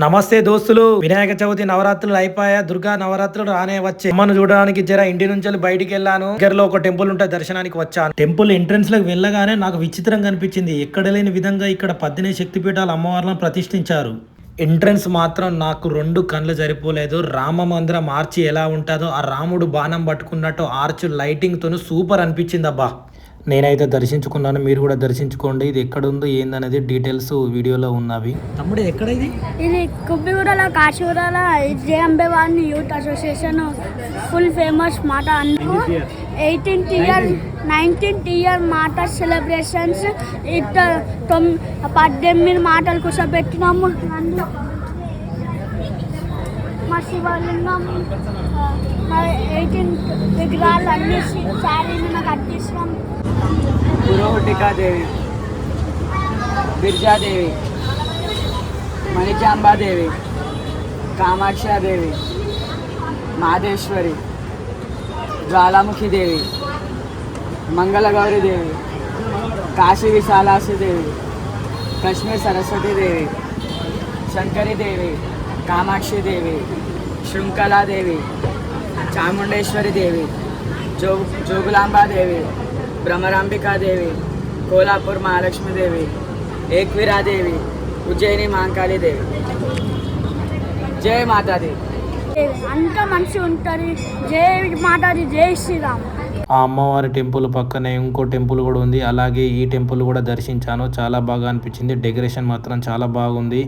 నమస్తే దోస్తులు, వినాయక చవితి నవరాత్రులు అయిపోయా. దుర్గా నవరాత్రులు రానే వచ్చే అమ్మను చూడడానికి జర ఇంటి నుంచి బయటికి వెళ్ళాను. దగ్గరలో ఒక టెంపుల్ ఉంటే దర్శనానికి వచ్చాను. టెంపుల్ ఎంట్రన్స్ లోకి వెళ్ళగానే నాకు విచిత్రంగా అనిపించింది. ఎక్కడ లేని విధంగా ఇక్కడ 18 శక్తిపీఠాల అమ్మవార్లను ప్రతిష్ఠించారు. ఎంట్రన్స్ మాత్రం నాకు రెండు కళ్ళు సరిపోలేదు. రామ మందిరం ఆర్చి ఎలా ఉంటుందో ఆ రాముడు బాణం పట్టుకున్నట్టు ఆర్చ్ లైటింగ్ తోను సూపర్ అనిపించింది అబ్బా. నేనైతే దర్శించుకున్నాను, మీరు కూడా దర్శించుకోండి. ఇది ఎక్కడుందో ఏందనేది డీటెయిల్స్ వీడియోలో ఉన్నవి. తమ్ముడు ఎక్కడ ఇది? ఇది కుబ్బిగూడలో కాశీగూడలో జేఎంబే వారిని యూత్ అసోసియేషన్ ఫుల్ ఫేమస్ మాట అందుకు 19th ఇయర్ మాట సెలబ్రేషన్స్ 18 మాటలు కూర్చోబెట్టినాము. మా శివలింగం 18 విగ్రహాలు అన్ని శారీని కట్టిస్తున్నాం. పురోహిటికాదేవి, బిర్జాదేవి, మణికాంబాదేవి, కామాక్షాదేవి, మాదేశ్వరి, జ్వాలాముఖిదేవి, మంగళగౌరీదేవి, కాశీ విశాలాసిదేవి, కశ్మీర్ సరస్వతీదేవి, శంకరీదేవి, కామాక్షిదేవి, శృంఖలాదేవి, చాముండేశ్వరిదేవి, జోగులాంబాదేవి, భ్రమరాంబికాదేవి, కోలాపూర్ మహాలక్ష్మీదేవి, ఏక్విరాదేవి, ఉజ్జయిని మహాకాళీదేవి. జై మాతాది. అంతా మంచిగా ఉంటుంది. జై మాతాది, జై శ్రీరామ్. ఆ అమ్మవారి టెంపుల్ పక్కనే ఇంకో టెంపుల్ కూడా ఉంది. అలాగే ఈ టెంపుల్ కూడా దర్శించాను. చాలా బాగా అనిపించింది. డెకరేషన్ మాత్రం చాలా బాగుంది.